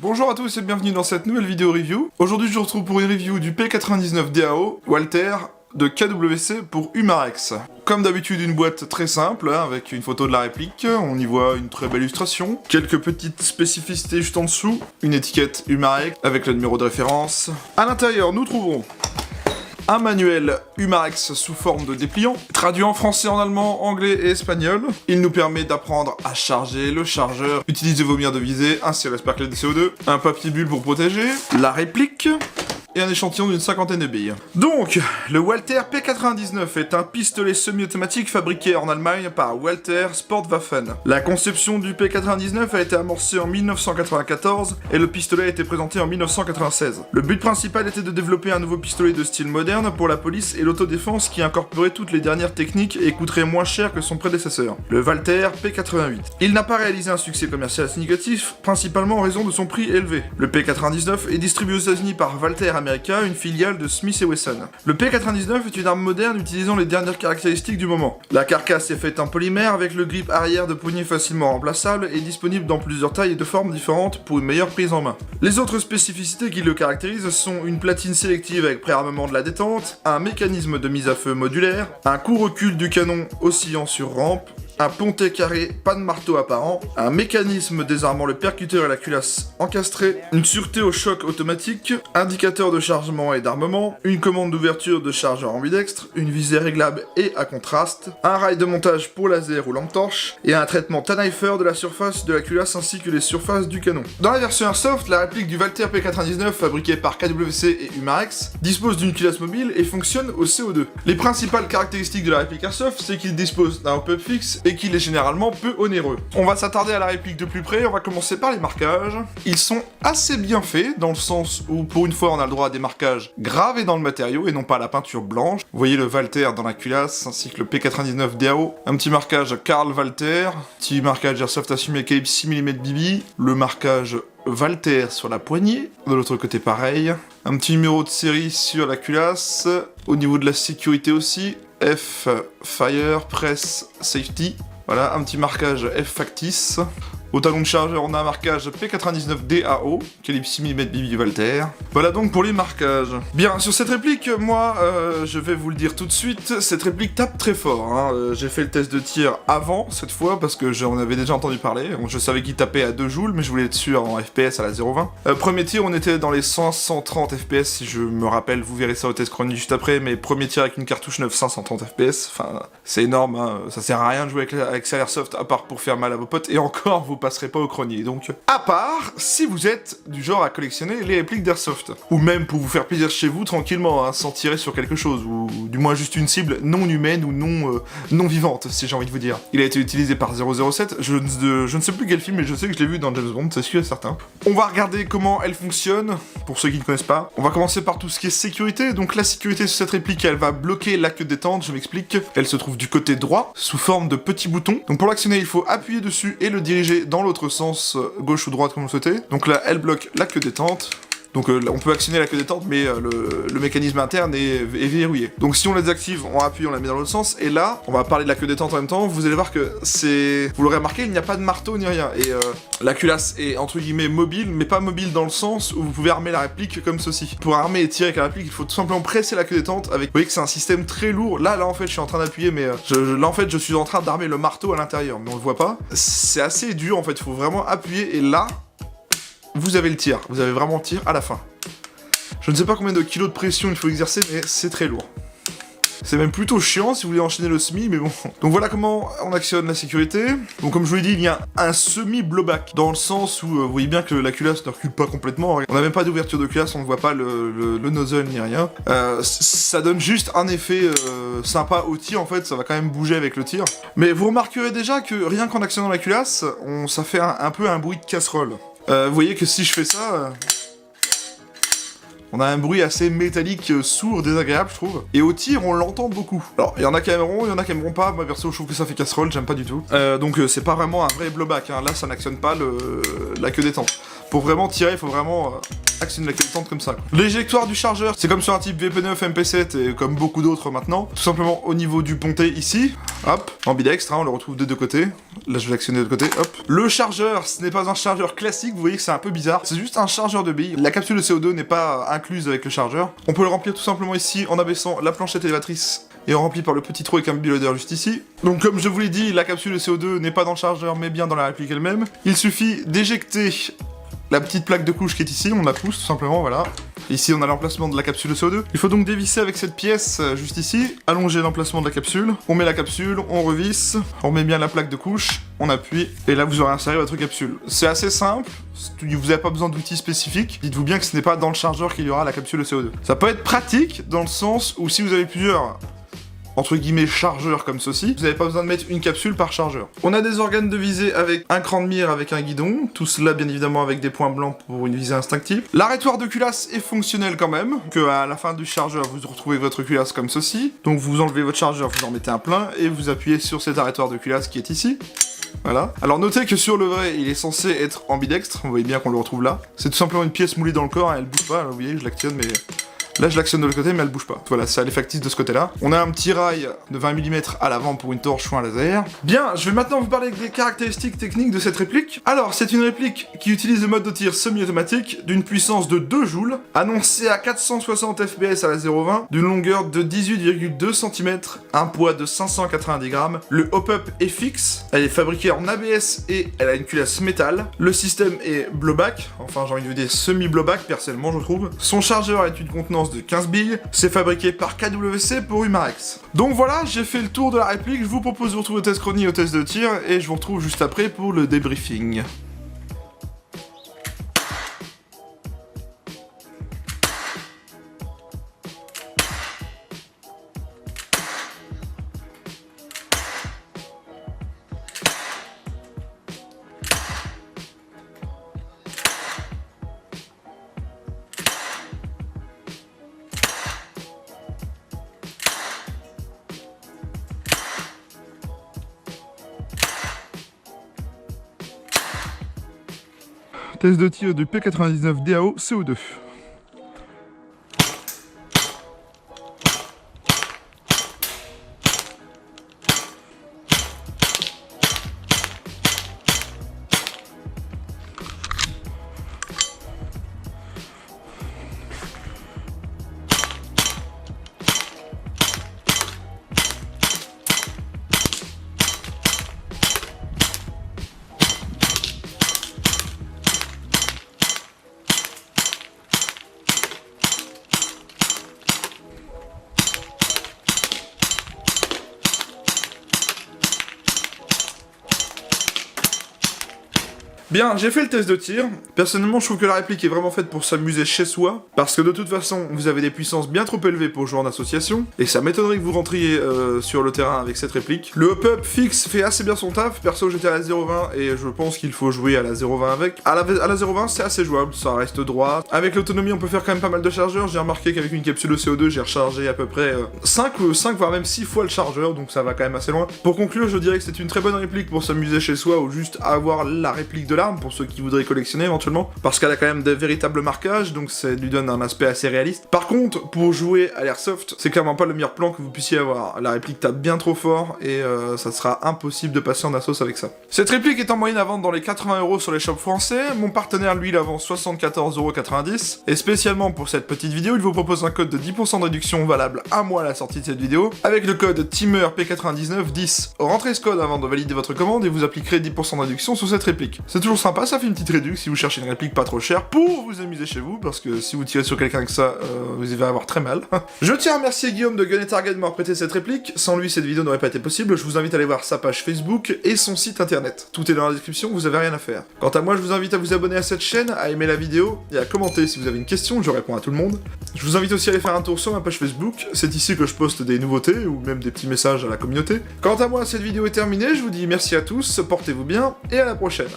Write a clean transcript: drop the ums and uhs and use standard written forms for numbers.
Bonjour à tous et bienvenue dans cette nouvelle vidéo review. Aujourd'hui je vous retrouve pour une review du P99 DAO Walther de KWC pour Humarex. Comme d'habitude une boîte très simple, hein, avec une photo de la réplique, on y voit une très belle illustration, quelques petites spécificités juste en dessous, une étiquette Humarex avec le numéro de référence. À l'intérieur nous trouvons un manuel Humarex sous forme de dépliant, traduit en français, en allemand, anglais et espagnol. Il nous permet d'apprendre à charger le chargeur, utiliser vos mires de visée, ainsi l'asperclé de CO2, un papier bulle pour protéger, la réplique, et un échantillon d'une 50aine de billes. Donc, le Walther P99 est un pistolet semi-automatique fabriqué en Allemagne par Walther Sportwaffen. La conception du P99 a été amorcée en 1994 et le pistolet a été présenté en 1996. Le but principal était de développer un nouveau pistolet de style moderne pour la police et l'autodéfense qui incorporait toutes les dernières techniques et coûterait moins cher que son prédécesseur, le Walther P88. Il n'a pas réalisé un succès commercial significatif, principalement en raison de son prix élevé. Le P99 est distribué aux États-Unis par Walther America, une filiale de Smith & Wesson. Le P99 est une arme moderne utilisant les dernières caractéristiques du moment. La carcasse est faite en polymère avec le grip arrière de poignée facilement remplaçable et disponible dans plusieurs tailles et de formes différentes pour une meilleure prise en main. Les autres spécificités qui le caractérisent sont une platine sélective avec préarmement de la détente, un mécanisme de mise à feu modulaire, un coup-recul du canon oscillant sur rampe, un pontet carré, pas de marteau apparent, un mécanisme désarmant le percuteur et la culasse encastrée, une sûreté au choc automatique, indicateur de chargement et d'armement, une commande d'ouverture de chargeur ambidextre, une visée réglable et à contraste, un rail de montage pour laser ou lampe torche, et un traitement Tanifer de la surface de la culasse ainsi que les surfaces du canon. Dans la version Airsoft, la réplique du Walther P99 fabriquée par KWC et Humarex dispose d'une culasse mobile et fonctionne au CO2. Les principales caractéristiques de la réplique Airsoft, c'est qu'il dispose d'un hop-up fixe et qu'il est généralement peu onéreux. On va s'attarder à la réplique de plus près, on va commencer par les marquages. Ils sont assez bien faits, dans le sens où pour une fois on a le droit à des marquages gravés dans le matériau et non pas à la peinture blanche. Vous voyez le Walther dans la culasse, ainsi que le P99 DAO. Un petit marquage Karl Walther, petit marquage Airsoft assumé calibre 6 mm BB, le marquage Walther sur la poignée, de l'autre côté pareil. Un petit numéro de série sur la culasse, au niveau de la sécurité aussi, F Fire Press Safety. Voilà, un petit marquage F Factice. Au talon de chargeur, on a un marquage P99 DAO, calibre 6 mm BB Walther. Voilà donc pour les marquages. Bien, sur cette réplique, moi, je vais vous le dire tout de suite, cette réplique tape très fort. Hein. J'ai fait le test de tir avant, cette fois, parce que j'en avais déjà entendu parler. Je savais qu'il tapait à 2 joules, mais je voulais être sûr en FPS à la 0.20. Premier tir, on était dans les 100-130 FPS, si je me rappelle, vous verrez ça au test chronique juste après, mais premier tir avec une cartouche 9, 530 FPS, enfin, c'est énorme, hein. Ça sert à rien de jouer avec ça Airsoft, à part pour faire mal à vos potes, et encore, vous passerez pas au cronier, donc à part si vous êtes du genre à collectionner les répliques d'Airsoft, ou même pour vous faire plaisir chez vous tranquillement, hein, sans tirer sur quelque chose, ou du moins juste une cible non humaine ou non vivante, si j'ai envie de vous dire. Il a été utilisé par 007, je ne sais plus quel film, mais je sais que je l'ai vu dans James Bond, c'est sûr et certain. On va regarder comment elle fonctionne, pour ceux qui ne connaissent pas. On va commencer par tout ce qui est sécurité. Donc la sécurité sur cette réplique, elle va bloquer la queue de détente, je m'explique. Elle se trouve du côté droit, sous forme de petits boutons. Donc pour l'actionner, il faut appuyer dessus et le diriger dans l'autre sens, gauche ou droite comme vous le souhaitez. Donc là, elle bloque la queue détente. Donc on peut actionner la queue détente, mais le mécanisme interne est verrouillé. Donc si on la désactive, on appuie, on la met dans l'autre sens, et là, on va parler de la queue détente en même temps, vous allez voir que c'est... Vous l'aurez remarqué, il n'y a pas de marteau ni rien, et la culasse est entre guillemets mobile, mais pas mobile dans le sens où vous pouvez armer la réplique comme ceci. Pour armer et tirer avec la réplique, il faut tout simplement presser la queue détente avec... Vous voyez que c'est un système très lourd, là en fait je suis en train d'appuyer, mais là en fait je suis en train d'armer le marteau à l'intérieur, mais on le voit pas. C'est assez dur en fait, il faut vraiment appuyer, et là... Vous avez le tir, vous avez vraiment le tir à la fin. Je ne sais pas combien de kilos de pression il faut exercer, mais c'est très lourd. C'est même plutôt chiant si vous voulez enchaîner le semi, mais bon. Donc voilà comment on actionne la sécurité. Donc comme je vous l'ai dit, il y a un semi-blowback, dans le sens où vous voyez bien que la culasse ne recule pas complètement. On n'a même pas d'ouverture de culasse, on ne voit pas le nozzle ni rien. Ça donne juste un effet sympa au tir, en fait, ça va quand même bouger avec le tir. Mais vous remarquerez déjà que rien qu'en actionnant la culasse, ça fait un peu un bruit de casserole. Vous voyez que si je fais ça, on a un bruit assez métallique, sourd, désagréable, je trouve. Et au tir, on l'entend beaucoup. Alors, il y en a qui aimeront, il y en a qui aimeront pas. Moi, perso, je trouve que ça fait casserole, j'aime pas du tout. Donc, c'est pas vraiment un vrai blowback, hein. Là, ça n'actionne pas la queue détente. Pour vraiment tirer, il faut vraiment actionner la clé comme ça. L'éjectoire du chargeur, c'est comme sur un type VP9 MP7 et comme beaucoup d'autres maintenant. Tout simplement au niveau du pontet ici. Hop, ambidextre, hein, on le retrouve des deux côtés. Là, je vais l'actionner de l'autre côté, hop. Le chargeur, ce n'est pas un chargeur classique, vous voyez que c'est un peu bizarre. C'est juste un chargeur de billes. La capsule de CO2 n'est pas incluse avec le chargeur. On peut le remplir tout simplement ici en abaissant la planchette élévatrice et on remplit par le petit trou avec un biloader juste ici. Donc comme je vous l'ai dit, la capsule de CO2 n'est pas dans le chargeur mais bien dans la réplique elle-même. Il suffit d'éjecter la petite plaque de couche qui est ici, on la pousse tout simplement, voilà. Ici on a l'emplacement de la capsule de CO2. Il faut donc dévisser avec cette pièce juste ici, allonger l'emplacement de la capsule. On met la capsule, on revisse, on met bien la plaque de couche, on appuie, et là vous aurez inséré votre capsule. C'est assez simple, vous n'avez pas besoin d'outils spécifiques. Dites-vous bien que ce n'est pas dans le chargeur qu'il y aura la capsule de CO2. Ça peut être pratique dans le sens où si vous avez plusieurs entre guillemets chargeurs comme ceci, vous n'avez pas besoin de mettre une capsule par chargeur. On a des organes de visée avec un cran de mire avec un guidon, tout cela bien évidemment avec des points blancs pour une visée instinctive. L'arrêtoir de culasse est fonctionnel quand même, que à la fin du chargeur vous retrouvez votre culasse comme ceci. Donc vous enlevez votre chargeur, vous en mettez un plein et vous appuyez sur cet arrêtoir de culasse qui est ici. Voilà. Alors notez que sur le vrai, il est censé être ambidextre, vous voyez bien qu'on le retrouve là. C'est tout simplement une pièce moulée dans le corps, hein, elle bouge pas, là, vous voyez, je l'actionne mais... Là, je l'actionne de l'autre côté, mais elle bouge pas. Voilà, c'est factice de ce côté-là. On a un petit rail de 20 mm à l'avant pour une torche ou un laser. Bien, je vais maintenant vous parler des caractéristiques techniques de cette réplique. Alors, c'est une réplique qui utilise le mode de tir semi-automatique d'une puissance de 2 joules, annoncée à 460 fps à la 0,20, d'une longueur de 18,2 cm, un poids de 590 grammes. Le hop-up est fixe, elle est fabriquée en ABS et elle a une culasse métal. Le système est blowback, enfin j'ai envie de vous dire semi-blowback personnellement je trouve. Son chargeur est une contenance de 15 billes, c'est fabriqué par KWC pour Umarex. Donc voilà, j'ai fait le tour de la réplique, je vous propose de vous retrouver au test chronique, au test de tir, et je vous retrouve juste après pour le débriefing. Test de tir du P99 DAO CO2. Bien, j'ai fait le test de tir. Personnellement, je trouve que la réplique est vraiment faite pour s'amuser chez soi, parce que de toute façon, vous avez des puissances bien trop élevées pour jouer en association, et ça m'étonnerait que vous rentriez sur le terrain avec cette réplique. Le hop-up fixe fait assez bien son taf, perso j'étais à la 0,20 et je pense qu'il faut jouer à la 0,20 avec. À la 0,20 c'est assez jouable, ça reste droit. Avec l'autonomie on peut faire quand même pas mal de chargeurs, j'ai remarqué qu'avec une capsule de CO2 j'ai rechargé à peu près 5 voire même 6 fois le chargeur, donc ça va quand même assez loin. Pour conclure, je dirais que c'est une très bonne réplique pour s'amuser chez soi ou juste avoir la réplique de l'arme, pour ceux qui voudraient collectionner éventuellement, parce qu'elle a quand même de véritables marquages, donc ça lui donne un aspect assez réaliste. Par contre, pour jouer à l'airsoft, c'est clairement pas le meilleur plan que vous puissiez avoir. La réplique tape bien trop fort et ça sera impossible de passer en assos avec ça. Cette réplique est en moyenne à vendre dans les 80€ sur les shops français, mon partenaire lui la vend 74,90€, et spécialement pour cette petite vidéo, il vous propose un code de 10% de réduction valable un mois à la sortie de cette vidéo, avec le code TEAMERP9910. Rentrez ce code avant de valider votre commande et vous appliquerez 10% de réduction sur cette réplique. C'est toujours sympa, ça fait une petite réduction si vous cherchez une réplique pas trop chère pour vous amuser chez vous, parce que si vous tirez sur quelqu'un avec ça, vous allez avoir très mal. Je tiens à remercier Guillaume de Gun & Target de m'avoir prêté cette réplique, sans lui cette vidéo n'aurait pas été possible, je vous invite à aller voir sa page Facebook et son site internet. Tout est dans la description, vous avez rien à faire. Quant à moi, je vous invite à vous abonner à cette chaîne, à aimer la vidéo et à commenter si vous avez une question, je réponds à tout le monde. Je vous invite aussi à aller faire un tour sur ma page Facebook, c'est ici que je poste des nouveautés ou même des petits messages à la communauté. Quant à moi, cette vidéo est terminée, je vous dis merci à tous, portez-vous bien et à la prochaine.